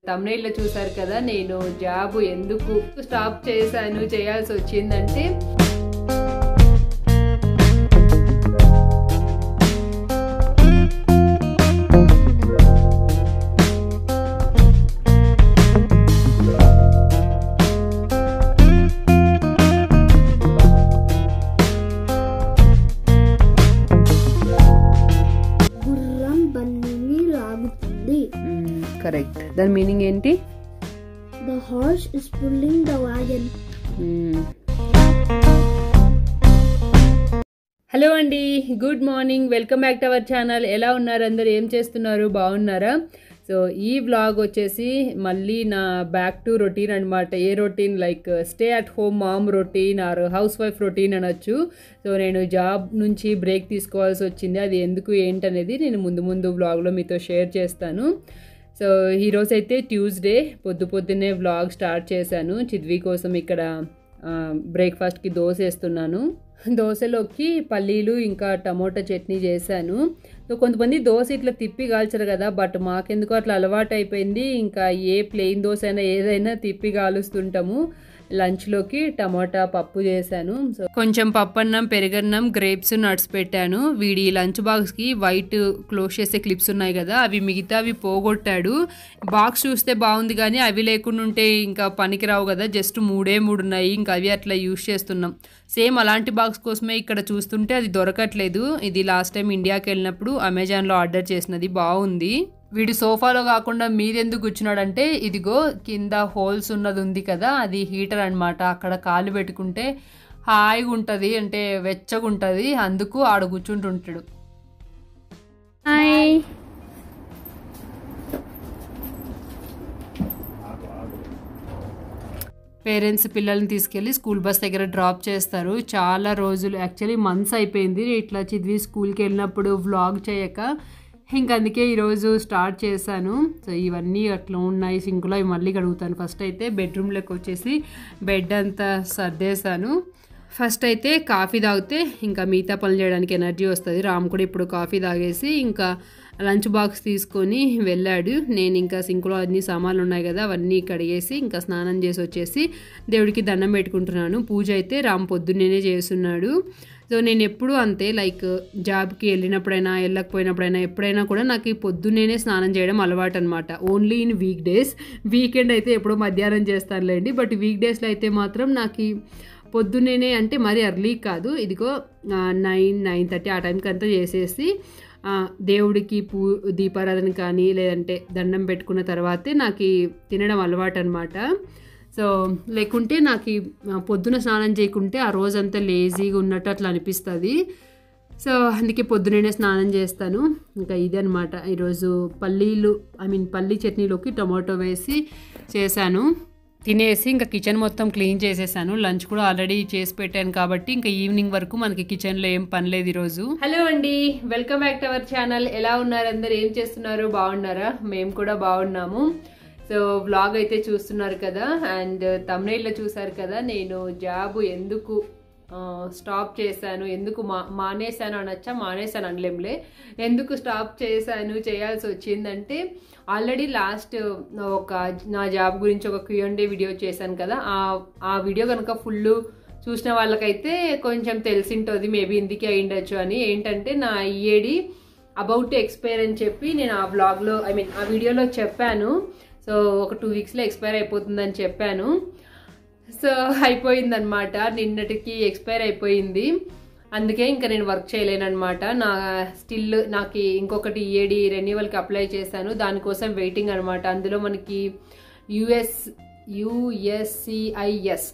తమ్నైల్లో చూసారు కదా, నేను జాబ్ ఎందుకు స్టాప్ చేశాను, చేయాల్సి వచ్చిందంటే కరెక్ట్. దాని మీనింగ్ ఏంటి? The horse is pulling the wagon. Hello అండి, good morning, welcome back to our channel. ఎలా ఉన్నారు అందరు? ఏం చేస్తున్నారు? బాగున్నారా? సో ఈ వ్లాగ్ వచ్చేసి మళ్ళీ నా బ్యాక్ టు రొటీన్ అనమాట. ఏ routine? Like stay at home mom routine or housewife routine అనొచ్చు. సో నేను జాబ్ నుంచి బ్రేక్ తీసుకోవాల్సి వచ్చింది. అది ఎందుకు ఏంటనేది నేను ముందు వ్లాగ్లో మీతో షేర్ చేస్తాను. సో ఈరోజు అయితే ట్యూస్డే, పొద్దున్నే వ్లాగ్ స్టార్ట్ చేశాను. చిద్వి కోసం ఇక్కడ బ్రేక్ఫాస్ట్కి దోశ వేస్తున్నాను. దోశలోకి పల్లీలు ఇంకా టమోటా చట్నీ చేశాను. సో కొంతమంది దోశ ఇట్లా తిప్పి కాల్చరు కదా, బట్ మాకెందుకు అట్లా అలవాటు అయిపోయింది. ఇంకా ఏ ప్లెయిన్ దోశ అయినా ఏదైనా తిప్పి కాలుస్తుంటాము. లంచ్లోకి టమాటా పప్పు చేశాను. సో కొంచెం పప్పన్నం, పెరుగన్నం, గ్రేప్స్, నట్స్ పెట్టాను. వీడి లంచ్ బాక్స్కి వైట్ క్లోజ్ చేసే క్లిప్స్ ఉన్నాయి కదా, అవి మిగతావి పోగొట్టాడు. బాక్స్ చూస్తే బాగుంది కానీ అవి లేకుండా ఉంటే ఇంకా పనికిరావు కదా, జస్ట్ మూడే ఉన్నాయి. ఇంకా అవి అట్లా యూజ్ చేస్తున్నాం. సేమ్ అలాంటి బాక్స్ కోసమే ఇక్కడ చూస్తుంటే అది దొరకట్లేదు. ఇది లాస్ట్ టైం ఇండియాకి వెళ్ళినప్పుడు అమెజాన్లో ఆర్డర్ చేసినది, బాగుంది. వీడు సోఫాలో కాకుండా మీదెందుకు కూర్చున్నాడంటే, ఇదిగో కింద హోల్స్ ఉన్నది ఉంది కదా, అది హీటర్ అనమాట. అక్కడ కాలు పెట్టుకుంటే హాయిగా ఉంటుంది, అంటే వెచ్చగా ఉంటుంది. అందుకు ఆడ కూర్చుంటుంటాడు. హాయ్. పేరెంట్స్ పిల్లల్ని తీసుకెళ్ళి స్కూల్ బస్ దగ్గర డ్రాప్ చేస్తారు. చాలా రోజులు, యాక్చువల్లీ మంత్స్ అయిపోయింది ఇట్లా చిద్వి స్కూల్కి వెళ్ళినప్పుడు వ్లాగ్ చేయక. ఇంక అందుకే ఈరోజు స్టార్ట్ చేశాను. సో ఇవన్నీ అట్లా ఉన్నాయి సింకులో, ఇవి మళ్ళీ కడుగుతాను. ఫస్ట్ అయితే బెడ్రూమ్లోకి వచ్చేసి బెడ్ అంతా సర్దేశాను. ఫస్ట్ అయితే కాఫీ తాగితే ఇంకా మిగతా పనులు చేయడానికి ఎనర్జీ వస్తుంది. రామ్ కూడా ఇప్పుడు కాఫీ తాగేసి ఇంకా లంచ్ బాక్స్ తీసుకొని వెళ్ళాడు. నేను ఇంకా సింకులో అన్ని సామాన్లు ఉన్నాయి కదా, అవన్నీ కడిగేసి ఇంకా స్నానం చేసి వచ్చేసి దేవుడికి దండం పెట్టుకుంటున్నాను. పూజ అయితే రామ్ పొద్దున్నే చేస్తున్నాడు. సో నేను ఎప్పుడూ అంతే, లైక్ జాబ్కి వెళ్ళినప్పుడైనా వెళ్ళకపోయినప్పుడైనా ఎప్పుడైనా కూడా నాకు ఈ పొద్దున్నే స్నానం చేయడం అలవాటు అనమాట. Only in week days. Weekend అయితే ఎప్పుడో మధ్యాహ్నం చేస్తానులేండి, బట్ వీక్ డేస్లో అయితే మాత్రం నాకు పొద్దున్నే, అంటే మరీ ఎర్లీ కాదు, ఇదిగో 9-9:30 ఆ టైంకి అంతా చేసేసి దేవుడికి దీపారాధన కానీ లేదంటే దండం పెట్టుకున్న తర్వాతే నాకు తినడం అలవాటు అనమాట. సో లేకుంటే నాకు పొద్దున స్నానం చేయకుంటే ఆ రోజంతా లేజీగా ఉన్నట్టు అట్లా అనిపిస్తుంది. సో అందుకే పొద్దునే స్నానం చేస్తాను. ఇంకా ఇదే అనమాట ఈరోజు పల్లీ చట్నీలోకి టమాటో వేసి చేశాను. తినేసి ఇంకా కిచెన్ మొత్తం క్లీన్ చేసేసాను. లంచ్ కూడా ఆల్రెడీ చేసి పెట్టాను కాబట్టి ఇంకా ఈవినింగ్ వరకు మనకి కిచెన్లో ఏం పని లేదు ఈరోజు. హలో అండి, welcome back to our channel. ఎలా ఉన్నారు అందరు? ఏం చేస్తున్నారు? బాగున్నారా? మేము కూడా బాగున్నాము. సో వ్లాగ్ అయితే చూస్తున్నారు కదా, అండ్ తమ్నైల్లో చూసారు కదా, నేను జాబ్ ఎందుకు స్టాప్ చేశాను, ఎందుకు మానేశాను అనొచ్చా, మానేశాను అనలేంలే, ఎందుకు స్టాప్ చేశాను, చేయాల్సి వచ్చిందంటే, ఆల్రెడీ లాస్ట్ నా జాబ్ గురించి ఒక Q&A వీడియో చేశాను కదా, ఆ వీడియో కనుక ఫుల్ చూసిన వాళ్ళకైతే కొంచెం తెలిసింటుంది, మేబీ ఇందుకే అయ్యిండొచ్చు అని. ఏంటంటే నా EAD అబౌట్ టు ఎక్స్పైర్ అని చెప్పి నేను ఆ వ్లాగ్లో ఆ వీడియోలో చెప్పాను. సో ఒక 2 వీక్స్లో ఎక్స్పైర్ అయిపోతుందని చెప్పాను. సో అయిపోయిందనమాట, నిన్నటికి ఎక్స్పైర్ అయిపోయింది. అందుకే ఇంకా నేను వర్క్ చేయలేనమాట. నాకు ఇంకొకటి EAD రెన్యువల్కి అప్లై చేశాను, దానికోసం వెయిటింగ్ అనమాట. అందులో మనకి USCIS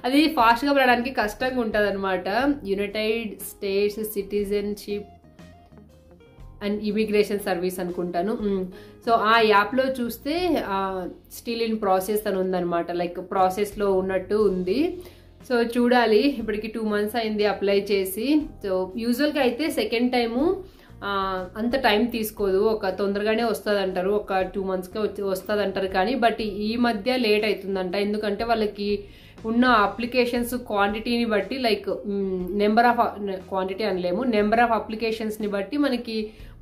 అది ఫాస్ట్గా పడడానికి కష్టంగా ఉంటుంది అనమాట. United states citizenship and immigration service అనుకుంటాను. సో ఆ యాప్లో చూస్తే స్టిల్ ఇన్ ప్రాసెస్ అని ఉందన్నమాట, లైక్ ప్రాసెస్లో ఉన్నట్టు ఉంది. సో చూడాలి, ఇప్పటికి 2 months అయింది అప్లై చేసి. సో యూజువల్గా అయితే సెకండ్ టైము అంత టైం తీసుకోదు, తొందరగానే వస్తుంది అంటారు, ఒక 2 monthsకే వస్తుంది అంటారు. కానీ బట్ ఈ మధ్య లేట్ అవుతుందంట, ఎందుకంటే వాళ్ళకి ఉన్న అప్లికేషన్స్ క్వాంటిటీని బట్టి, లైక్ క్వాంటిటీ అనలేము, నెంబర్ ఆఫ్ అప్లికేషన్స్ని బట్టి మనకి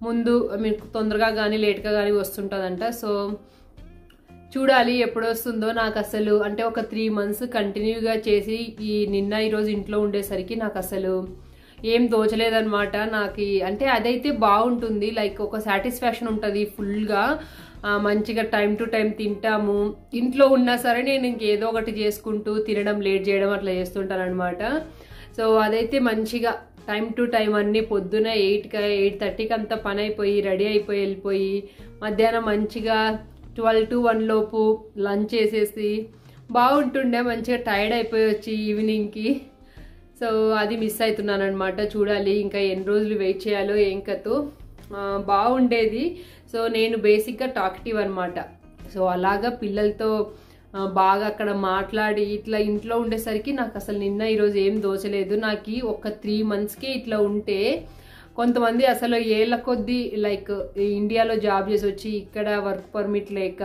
ముందు తొందరగా కానీ లేట్గా కానీ వస్తుంటుందంట. సో చూడాలి ఎప్పుడు వస్తుందో. నాకు అసలు అంటే ఒక 3 months కంటిన్యూగా చేసి ఈరోజు ఇంట్లో ఉండేసరికి నాకు అసలు ఏం దోచలేదనమాట. నాకు అంటే అదైతే బాగుంటుంది, లైక్ ఒక సాటిస్ఫాక్షన్ ఉంటుంది ఫుల్గా. మంచిగా టైం టు టైం తింటాము. ఇంట్లో ఉన్నా సరే నేను ఇంకేదో ఒకటి చేసుకుంటూ తినడం లేట్ చేయడం అట్లా చేస్తుంటాను అనమాట. సో అదైతే మంచిగా టైం టు టైం అన్నీ పొద్దున 8:30కి అంతా పని అయిపోయి రెడీ అయిపోయి వెళ్ళిపోయి మధ్యాహ్నం మంచిగా 12 to 1 లోపు లంచ్ చేసేసి బాగుంటుండే. మంచిగా టైర్డ్ అయిపోయి వచ్చి ఈవినింగ్కి. సో అది మిస్ అవుతున్నాను అనమాట. చూడాలి ఇంకా ఎన్ని రోజులు వెయిట్ చేయాలో ఏం కథో. బాగుండేది. సో నేను బేసిక్గా టాక్టివ్ అనమాట. సో అలాగా పిల్లలతో బాగా అక్కడ మాట్లాడి ఇట్లా ఇంట్లో ఉండేసరికి నాకు అసలు ఈరోజు ఏం దోచలేదు. నాకు ఒక 3 monthsకే ఇట్లా ఉంటే, కొంతమంది అసలు ఏళ్ళ కొద్దీ లైక్ ఇండియాలో జాబ్ చేసి వచ్చి ఇక్కడ వర్క్ పర్మిట్ లేక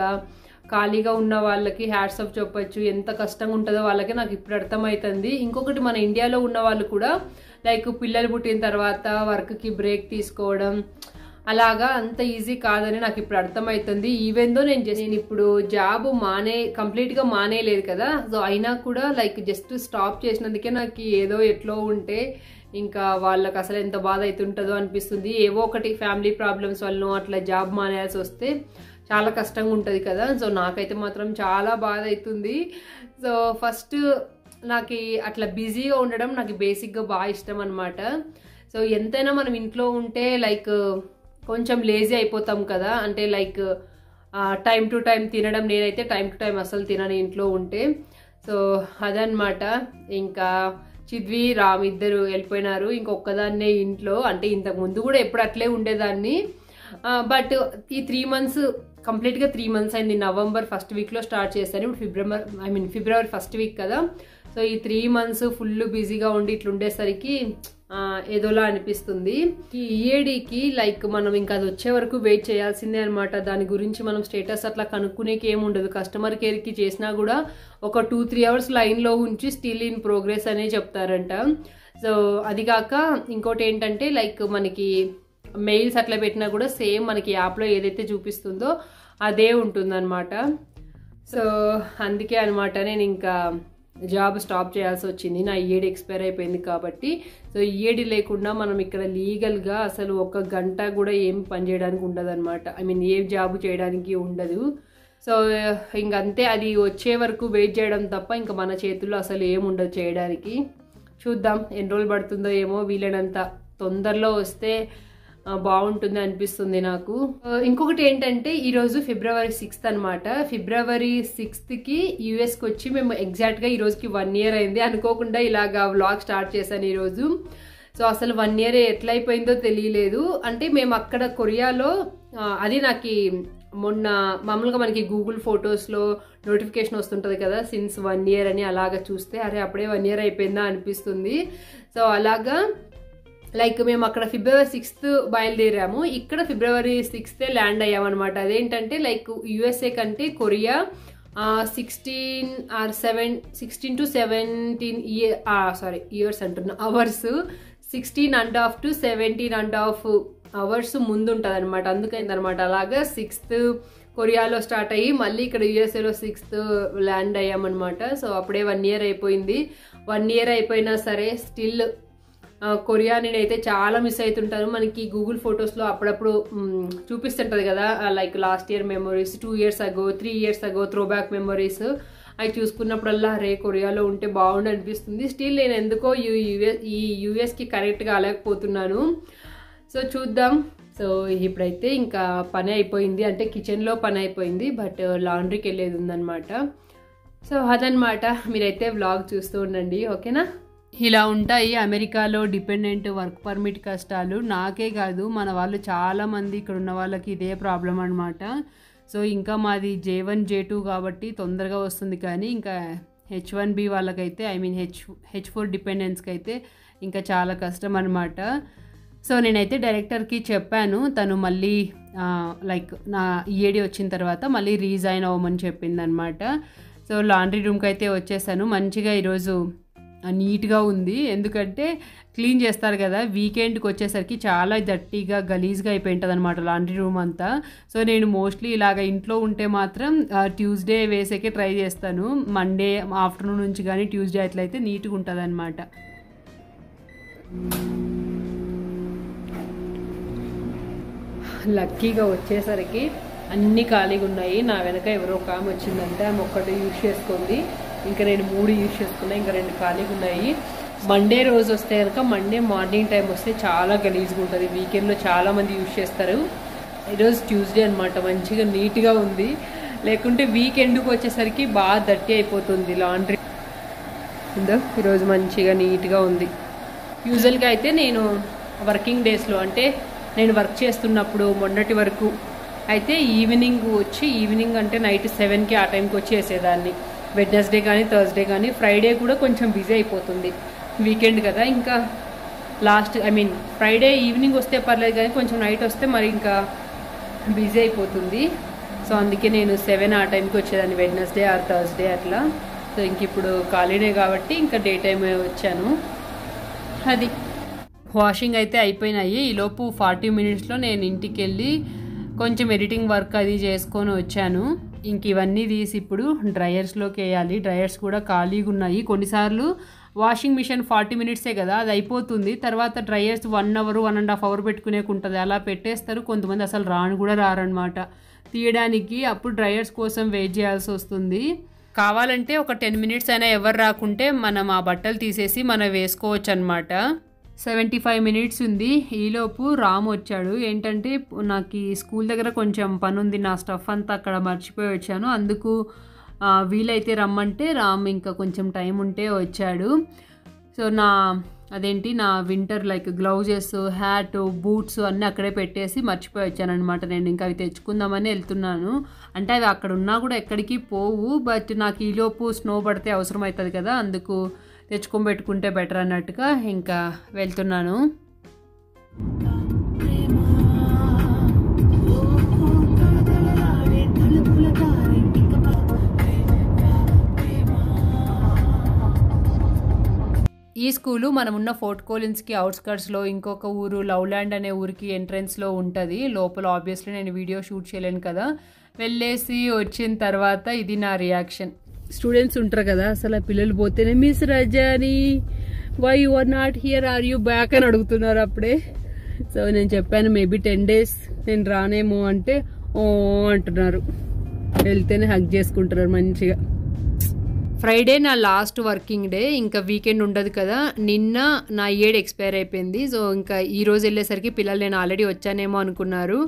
ఖాళీగా ఉన్న వాళ్ళకి హ్యాట్స్ ఆఫ్ చెప్పొచ్చు. ఎంత కష్టంగా ఉంటుందో వాళ్ళకి నాకు ఇప్పుడు అర్థమవుతుంది. ఇంకొకటి మన ఇండియాలో ఉన్న వాళ్ళు కూడా లైక్ పిల్లలు పుట్టిన తర్వాత వర్క్కి బ్రేక్ తీసుకోవడం అలాగా అంత ఈజీ కాదని నాకు ఇప్పుడు అర్థమవుతుంది. ఈవెన్ దో నేను ఇప్పుడు జాబ్ కంప్లీట్గా మానేయలేదు కదా. సో అయినా కూడా లైక్ జస్ట్ స్టాప్ చేసినందుకే నాకు ఏదో ఎట్లో ఉంటే ఇంకా వాళ్ళకి అసలు ఎంత బాధ అవుతుంటుందో అనిపిస్తుంది. ఏవో ఒకటి ఫ్యామిలీ ప్రాబ్లమ్స్ వల్ల అట్లా జాబ్ మానేయాల్సి వస్తే చాలా కష్టంగా ఉంటుంది కదా. సో నాకైతే మాత్రం చాలా బాధ అవుతుంది. సో ఫస్ట్ నాకు అట్లా బిజీగా ఉండడం నాకు బేసిక్గా బాగా ఇష్టం అనమాట. సో ఎంతైనా మనం ఇంట్లో ఉంటే లైక్ కొంచెం లేజీ అయిపోతాం కదా. అంటే లైక్ టైం టు టైం తినడం, నేనైతే టైం టు టైం అసలు తినను ఇంట్లో ఉంటే. సో అదనమాట. ఇంకా చిద్వి రామ్ ఇద్దరు వెళ్ళిపోయినారు. ఇంకొక్కదాన్నే ఇంట్లో. అంటే ఇంతకు ముందు కూడా ఎప్పుడు అట్లే ఉండేదాన్ని. బట్ ఈ 3 months కంప్లీట్గా 3 months అయింది. November 1st weekలో స్టార్ట్ చేశాను. ఇప్పుడు ఫిబ్రవరి 1st week కదా. సో ఈ 3 months ఫుల్ బిజీగా ఉండి ఇట్లా ఉండేసరికి ఏదోలా అనిపిస్తుంది. ఈ ఈఏడికి లైక్ మనం ఇంకా అది వచ్చే వరకు వెయిట్ చేయాల్సిందే అనమాట. దాని గురించి మనం స్టేటస్ అట్లా కనుక్కునేకి ఏముండదు. కస్టమర్ కేర్కి చేసినా కూడా ఒక 2-3 hours లైన్లో ఉంచి స్టిల్ ఇన్ ప్రోగ్రెస్ అనే చెప్తారంట. సో అది కాక ఇంకోటి ఏంటంటే లైక్ మనకి మెయిల్స్ అట్లా పెట్టినా కూడా సేమ్ మనకి యాప్లో ఏదైతే చూపిస్తుందో అదే ఉంటుందన్నమాట. సో అందుకే అనమాట నేను ఇంకా జాబ్ స్టాప్ చేయాల్సి వచ్చింది. నా ఈఏడి ఎక్స్పైర్ అయిపోయింది కాబట్టి. సో ఈఏడి లేకుండా మనం ఇక్కడ లీగల్గా అసలు 1 గంట కూడా ఏం పని చేయడానికి ఉండదు అనమాట. ఏ జాబ్ చేయడానికి ఉండదు. సో ఇంకంతే, అది వచ్చే వరకు వెయిట్ చేయడం తప్ప ఇంకా మన చేతుల్లో అసలు ఏముండదు చేయడానికి. చూద్దాం ఎన్ని రోజులు పడుతుందో ఏమో. వీలైనంత తొందరలో వస్తే బాగుంటుంది అనిపిస్తుంది నాకు. ఇంకొకటి ఏంటంటే ఈరోజు February 6th అనమాట. February 6thకి యూఎస్కి వచ్చి మేము ఎగ్జాక్ట్గా ఈరోజుకి 1 year అయింది. అనుకోకుండా ఇలాగా వ్లాగ్ స్టార్ట్ చేశాను ఈరోజు. సో అసలు 1 year ఎట్లయిపోయిందో తెలియలేదు. అంటే మేము అక్కడ కొరియాలో అది నాకు మొన్న మామూలుగా మనకి గూగుల్ ఫొటోస్లో నోటిఫికేషన్ వస్తుంటుంది కదా సిన్స్ 1 year అని. అలాగా చూస్తే అరే అప్పుడే 1 year అయిపోయిందా అనిపిస్తుంది. సో అలాగా లైక్ మేము అక్కడ February 6th బయలుదేరాము. ఇక్కడ February 6th ల్యాండ్ అయ్యామన్నమాట. అదేంటంటే లైక్ యూఎస్ఏ కంటే కొరియా 16 to 17 ఇయర్స్ అంటున్నా అవర్స్ 16.5 to 17.5 hours ముందు ఉంటుంది అనమాట. అందుకైందనమాట అలాగా 6th కొరియాలో స్టార్ట్ అయ్యి మళ్ళీ ఇక్కడ యూఎస్ఏలో 6th ల్యాండ్ అయ్యామన్నమాట. సో అప్పుడే 1 year అయిపోయింది. 1 year అయిపోయినా సరే స్టిల్ కొరియా నేనైతే చాలా మిస్ అవుతుంటాను. మనకి గూగుల్ ఫొటోస్లో అప్పుడప్పుడు చూపిస్తుంటుంది కదా like last year memories, 2 years ago 3 years ago throw back memories. అవి చూసుకున్నప్పుడల్లా రే కొరియాలో ఉంటే బాగుండు అనిపిస్తుంది. స్టిల్ నేను ఎందుకో ఈ యూఎస్కి కరెక్ట్గా అలకపోతున్నాను. సో చూద్దాం. సో ఇప్పుడైతే ఇంకా పని అయిపోయింది, అంటే కిచెన్లో పని అయిపోయింది. బట్ లాండ్రీకి వెళ్ళేది ఉందన్నమాట. సో అదనమాట. మీరైతే వ్లాగ్ చూస్తూ ఉండండి, ఓకేనా? ఇలా ఉంటాయి అమెరికాలో డిపెండెంట్ వర్క్ పర్మిట్ కష్టాలు. నాకే కాదు మన వాళ్ళు చాలామంది ఇక్కడ ఉన్న వాళ్ళకి ఇదే ప్రాబ్లం అనమాట. సో ఇంకా మాది J1 J2 కాబట్టి తొందరగా వస్తుంది. కానీ ఇంకా H1B వాళ్ళకైతే H4 డిపెండెన్స్కి అయితే ఇంకా చాలా కష్టం అనమాట. సో నేనైతే డైరెక్టర్కి చెప్పాను. తను మళ్ళీ లైక్ నా ఈఏడి వచ్చిన తర్వాత మళ్ళీ రీజైన్ అవ్వమని చెప్పింది అనమాట. సో లాండ్రీ రూమ్కి అయితే వచ్చేసాను. మంచిగా ఈరోజు నీట్గా ఉంది. ఎందుకంటే క్లీన్ చేస్తారు కదా, వీకెండ్కి వచ్చేసరికి చాలా డర్టీగా గలీజ్గా అయిపోయి ఉంటుంది అనమాట లాండ్రీ రూమ్ అంతా. సో నేను మోస్ట్లీ ఇలాగ ఇంట్లో ఉంటే మాత్రం ట్యూస్డే వేసేకే ట్రై చేస్తాను. మండే ఆఫ్టర్నూన్ నుంచి కానీ ట్యూస్డే అట్లయితే నీట్గా ఉంటుంది అనమాట. లక్కీగా వచ్చేసరికి అన్నీ ఖాళీగా ఉన్నాయి. నా వెనక ఎవరో ఒక ఆమె వచ్చిందంటే ఆమె ఒక్కటి యూజ్ చేసుకుంది, ఇంకా నేను 3 యూజ్ చేసుకున్నా, ఇంకా 2 ఖాళీగా ఉన్నాయి. మండే రోజు వస్తే కనుక మండే మార్నింగ్ టైం వస్తే చాలా గలీజ్గా ఉంటుంది. వీకెండ్లో చాలామంది యూజ్ చేస్తారు. ఈరోజు ట్యూస్డే అనమాట, మంచిగా నీట్గా ఉంది. లేకుంటే వీకెండ్కి వచ్చేసరికి బాగా దట్టి అయిపోతుంది లాండ్రీ. ఉందో ఈరోజు మంచిగా నీట్గా ఉంది. యూజువల్గా అయితే నేను వర్కింగ్ డేస్లో అంటే నేను వర్క్ చేస్తున్నప్పుడు మొన్నటి వరకు అయితే ఈవినింగ్ అంటే నైట్ 7కి ఆ టైంకి వచ్చి వేసేదాన్ని. వెడ్నెస్డే కానీ థర్స్డే కానీ, ఫ్రైడే కూడా కొంచెం బిజీ అయిపోతుంది వీకెండ్ కదా. ఇంకా ఫ్రైడే ఈవినింగ్ వస్తే పర్లేదు కానీ కొంచెం నైట్ వస్తే మరి ఇంకా బిజీ అయిపోతుంది. సో అందుకే నేను 7 ఆ టైంకి వచ్చేదాన్ని, వెడ్నెస్డే ఆర్ థర్స్డే అట్లా. సో ఇంక ఇప్పుడు ఖాళీనే కాబట్టి ఇంకా డే టైమే వచ్చాను. అది వాషింగ్ అయితే అయిపోయినాయి. ఈలోపు 40 మినిట్స్లో నేను ఇంటికి వెళ్ళి కొంచెం ఎడిటింగ్ వర్క్ అది చేసుకొని వచ్చాను. ఇంక ఇవన్నీ తీసి ఇప్పుడు డ్రయర్స్లోకి వేయాలి. డ్రయర్స్ కూడా ఖాళీగా ఉన్నాయి. కొన్నిసార్లు వాషింగ్ మిషన్ 40 మినిట్సే కదా, అది అయిపోతుంది. తర్వాత డ్రయర్స్ 1 అవర్ 1.5 అవర్ పెట్టుకునేకు ఉంటుంది. అలా పెట్టేస్తారు. కొంతమంది అసలు రారనమాట తీయడానికి. అప్పుడు డ్రయర్స్ కోసం వెయిట్ చేయాల్సి వస్తుంది. కావాలంటే ఒక 10 మినిట్స్ అయినా ఎవరు రాకుంటే మనం ఆ బట్టలు తీసేసి మనం వేసుకోవచ్చు అనమాట. 75 మినిట్స్ ఉంది. ఈలోపు రామ్ వచ్చాడు. ఏంటంటే నాకు ఈ స్కూల్ దగ్గర కొంచెం పని ఉంది, నా స్టఫ్ అంతా అక్కడ మర్చిపోయి వచ్చాను. అందుకు వీలైతే రమ్మంటే రామ్ ఇంకా కొంచెం టైం ఉంటే వచ్చాడు. సో నా వింటర్ గ్లౌజెస్, హ్యాట్, బూట్స్ అన్నీ అక్కడే పెట్టేసి మర్చిపోయి వచ్చాను అనమాట. నేను ఇంకా అవి తెచ్చుకుందామని వెళ్తున్నాను. అంటే అవి అక్కడ ఉన్నా కూడా ఎక్కడికి పోవు, బట్ నాకు ఈలోపు స్నో పడితే అవసరం అవుతుంది కదా, అందుకు తెచ్చుకొని పెట్టుకుంటే బెటర్ అన్నట్టుగా ఇంకా వెళ్తున్నాను. ఈ స్కూలు మనం ఉన్న ఫోర్ట్ కోలిన్స్కి అవుట్స్కర్ట్స్లో ఇంకొక ఊరు లవ్లాండ్ అనే ఊరికి ఎంట్రన్స్లో ఉంటుంది. లోపల ఆబ్వియస్లీ నేను వీడియో షూట్ చేయలేను కదా. వెళ్ళేసి వచ్చిన తర్వాత ఇది నా రియాక్షన్. స్టూడెంట్స్ ఉంటారు కదా, అసలు ఆ పిల్లలు పోతేనే miss Rajani why you are not here, are you back అని అడుగుతున్నారు అప్పుడే. సో నేను చెప్పాను మేబీ 10 days నేను రానేమో అంటే ఓ అంటున్నారు. వెళ్తేనే హగ్ చేసుకుంటున్నారు మంచిగా. ఫ్రైడే నా లాస్ట్ వర్కింగ్ డే, ఇంకా వీకెండ్ ఉండదు కదా. నిన్న నా EAD ఎక్స్పైర్ అయిపోయింది. సో ఇంకా ఈరోజు వెళ్ళేసరికి పిల్లలు నేను ఆల్రెడీ వచ్చానేమో అనుకున్నారు.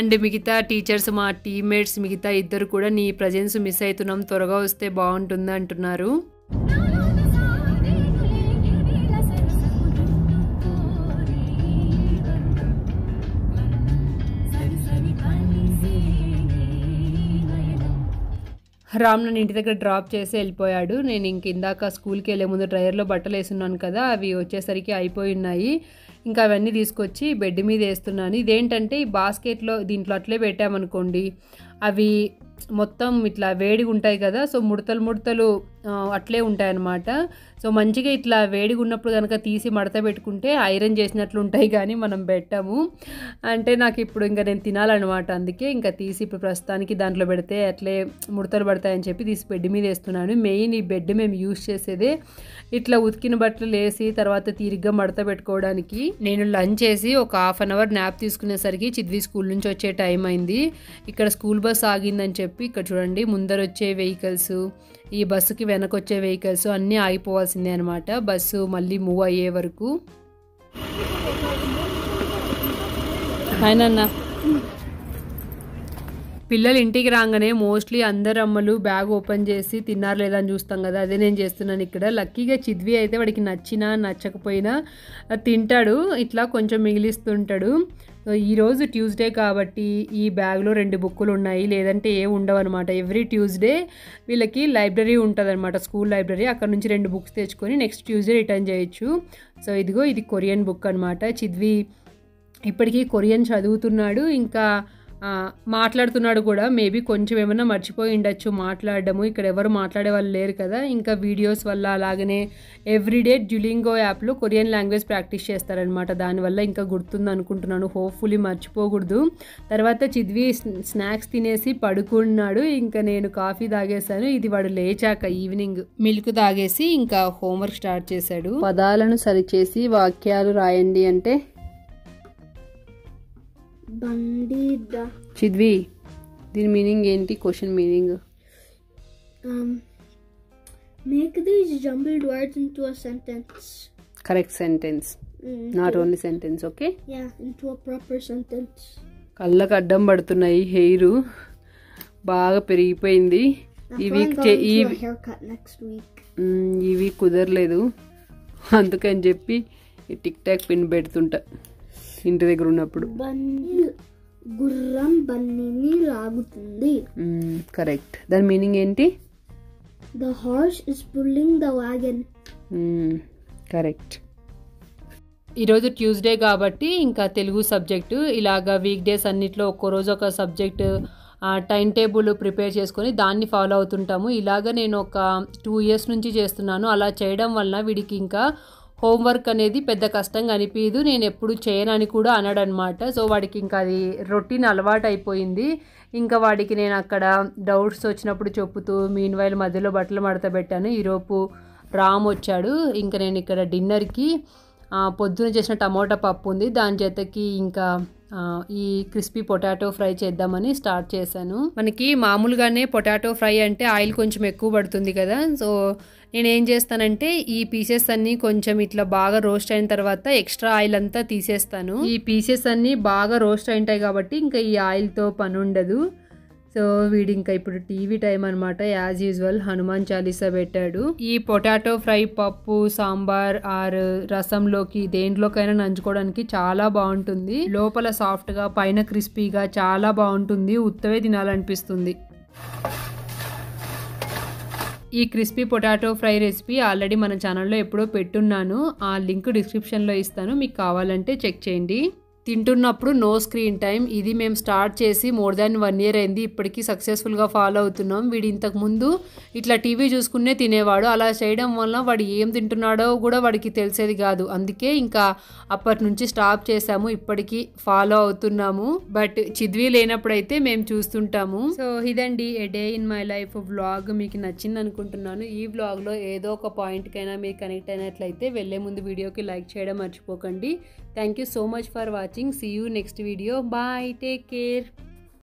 అండ్ మిగతా టీచర్స్, మా టీమ్మేట్స్ మిగతా ఇద్దరు కూడా నీ ప్రజెన్స్ మిస్ అవుతున్నాం, త్వరగా వస్తే బాగుంటుంది అంటున్నారు. రామ్ నన్ను ఇంటి దగ్గర డ్రాప్ చేసి వెళ్ళిపోయాడు. నేను ఇందాక స్కూల్కి వెళ్ళే ముందు డ్రైయర్లో బట్టలు వేస్తున్నాను కదా, అవి వచ్చేసరికి అయిపోయి ఉన్నాయి. ఇంకా అవన్నీ తీసుకొచ్చి బెడ్ మీద వేస్తున్నాను. ఇదేంటంటే ఈ బాస్కెట్లో దీంట్లో అట్లే పెట్టామనుకోండి, అవి మొత్తం ఇట్లా వేడిగా ఉంటాయి కదా, సో ముడతలు అట్లే ఉంటాయన్నమాట. సో మంచిగా ఇట్లా వేడిగా ఉన్నప్పుడు కనుక తీసి మడత పెట్టుకుంటే ఐరన్ చేసినట్లు ఉంటాయి, కానీ మనం పెట్టాము. అంటే నాకు ఇప్పుడు ఇంకా నేను తినాలన్నమాట, అందుకే ఇంకా తీసి ఇప్పుడు ప్రస్తుతానికి దాంట్లో పెడితే అట్లే ముడతలు పడతాయని చెప్పి తీసి బెడ్ మీద వేస్తున్నాను. మెయిన్ ఈ బెడ్ మేము యూజ్ చేసేదే ఇట్లా ఉతికిన బట్టలు వేసి తర్వాత తీరిగ్గా మడత పెట్టుకోవడానికి. నేను లంచ్ చేసి ఒక 1/2 hour న్యాప్ తీసుకునేసరికి చిద్వి స్కూల్ నుంచి వచ్చే టైం అయింది. ఇక్కడ స్కూల్ బస్ ఆగిందని చెప్పి ఇక్కడ చూడండి ముందర వచ్చే వెహికల్స్, ఈ బస్సుకి వెనకొచ్చే వెహికల్స్ అన్నీ ఆగిపోవాల్సిందే అనమాట బస్సు మళ్ళీ మూవ్ అయ్యే వరకు. అయినన్నా పిల్లలు ఇంటికి రాగానే మోస్ట్లీ అందరు అమ్మలు బ్యాగ్ ఓపెన్ చేసి తిన్నారు లేదా అని చూస్తాం కదా, అదే నేను చేస్తున్నాను ఇక్కడ. లక్కీగా చిద్వి అయితే వాడికి నచ్చినా నచ్చకపోయినా తింటాడు, ఇట్లా కొంచెం మిగిలిస్తుంటాడు. ఈరోజు ట్యూస్డే కాబట్టి ఈ బ్యాగ్లో 2 బుక్కులు ఉన్నాయి, లేదంటే ఏ ఉండవు అనమాట. ఎవ్రీ ట్యూస్డే వీళ్ళకి లైబ్రరీ ఉంటుంది అనమాట, స్కూల్ లైబ్రరీ. అక్కడ నుంచి 2 బుక్స్ తెచ్చుకొని నెక్స్ట్ ట్యూస్డే రిటర్న్ చేయొచ్చు. సో ఇదిగో ఇది కొరియన్ బుక్ అనమాట. చిద్వి ఇప్పటికీ కొరియన్ చదువుతున్నాడు. ఇంకా మాట్లాడుతున్నాడు కూడా. మేబీ కొంచెం ఏమైనా మర్చిపోయి ఉండొచ్చు మాట్లాడడము. ఇక్కడ ఎవరు మాట్లాడే వాళ్ళు లేరు కదా. ఇంకా వీడియోస్ వల్ల అలాగనే ఎవ్రీడే డ్యూలింగో యాప్లో కొరియన్ లాంగ్వేజ్ ప్రాక్టీస్ చేస్తారనమాట. దానివల్ల ఇంకా గుర్తుంది అనుకుంటున్నాను. హోప్ఫుల్లీ మర్చిపోకూడదు. తర్వాత చిద్వి స్నాక్స్ తినేసి పడుకున్నాడు. ఇంకా నేను కాఫీ తాగేశాను. ఇది వాడు లేచాక ఈవినింగ్ మిల్క్ తాగేసి ఇంకా హోంవర్క్ స్టార్ట్ చేశాడు. పదాలను సరిచేసి వాక్యాలు రాయండి అంటే Bandida. చిద్వి దీని మీనింగ్ ఏంటి? Question meaning. Make these jumbled words into a sentence. Correct sentence, not only sentence. Okay, Yeah, into a proper sentence. కళ్ళకు అడ్డం పడుతున్నాయి. హెయిర్ బాగా పెరిగిపోయింది. I'm going to a haircut next week. ఈ వీక్ కుదరలేదు. అందుకని చెప్పి ఈ టిక్ టాక్ పిన్ పెడుతుంటా ఇంటి దగ్గర ఉన్నప్పుడు. గుర్రం బన్నీని లాగుతుంది. కరెక్ట్. దాని మీనింగ్ ఏంటి? The horse is pulling the wagon. Correct. ఈరోజు ట్యూస్డే కాబట్టి ఇంకా తెలుగు సబ్జెక్టు ఇలాగా వీక్ డేస్ అన్నిట్లో ఒక్కో రోజు ఒక సబ్జెక్టు టైం టేబుల్ ప్రిపేర్ చేసుకొని దాన్ని ఫాలో అవుతుంటాము. ఇలాగ నేను ఒక 2 years నుంచి చేస్తున్నాను. అలా చేయడం వలన వీడికి ఇంకా హోంవర్క్ అనేది పెద్ద కష్టంగా అనిపించదు. నేను ఎప్పుడు చేయనని కూడా అనడనమాట. సో వాడికి ఇంకా అది రొటీన్ అలవాటు అయిపోయింది. ఇంకా వాడికి నేను అక్కడ డౌట్స్ వచ్చినప్పుడు చెప్పుతూ మీన్వైల్ మధ్యలో బట్టలు మడత పెట్టాను. ఈరోజు రామ్ వచ్చాడు. ఇంకా నేను ఇక్కడ డిన్నర్కి పొద్దున చేసిన టమోటా పప్పు ఉంది. దాని చేతకి ఇంకా ఈ క్రిస్పీ పొటాటో ఫ్రై చేద్దామని స్టార్ట్ చేశాను. మనకి మామూలుగానే పొటాటో ఫ్రై అంటే ఆయిల్ కొంచెం ఎక్కువ పడుతుంది కదా. సో నేనేం చేస్తానంటే ఈ పీసెస్ అన్నీ కొంచెం ఇట్లా బాగా రోస్ట్ అయిన తర్వాత ఎక్స్ట్రా ఆయిల్ అంతా తీసేస్తాను. ఈ పీసెస్ అన్నీ బాగా రోస్ట్ అయింటాయి కాబట్టి ఇంకా ఈ ఆయిల్తో పని ఉండదు. సో వీడి ఇంకా ఇప్పుడు టీవీ టైం అనమాట. యాజ్ యూజువల్ హనుమాన్ చాలీసా పెట్టాడు. ఈ పొటాటో ఫ్రై పప్పు, సాంబార్ ఆర్ రసంలోకి దేంట్లోకైనా నంచుకోవడానికి చాలా బాగుంటుంది. లోపల సాఫ్ట్గా పైన క్రిస్పీగా చాలా బాగుంటుంది. ఉత్తవే తినాలనిపిస్తుంది. ఈ crispy potato fry recipe already మన ఛానల్లో ఎప్పుడో పెట్టున్నాను. ఆ లింక్ డిస్క్రిప్షన్లో ఇస్తాను, మీకు కావాలంటే చెక్ చేయండి. తింటున్నప్పుడు నో స్క్రీన్ టైం ఇది మేము స్టార్ట్ చేసి మోర్ దాన్ 1 year అయింది. ఇప్పటికీ సక్సెస్ఫుల్గా ఫాలో అవుతున్నాం. వీడు ఇంతకుముందు ఇట్లా టీవీ చూసుకునే తినేవాడు. అలా చేయడం వల్ల వాడు ఏం తింటున్నాడో కూడా వాడికి తెలిసేది కాదు. అందుకే ఇంకా అప్పటి నుంచి స్టాప్ చేసాము. ఇప్పటికీ ఫాలో అవుతున్నాము. బట్ చిద్వి లేనప్పుడైతే మేము చూస్తుంటాము. సో ఇదండి a day in my life vlog. మీకు నచ్చింది అనుకుంటున్నాను. ఈ వ్లాగ్లో ఏదో ఒక పాయింట్కైనా మీరు కనెక్ట్ అయినట్లయితే వెళ్ళే ముందు వీడియోకి లైక్ చేయడం మర్చిపోకండి. Thank you so much for watching. See you next video. Bye. Take care.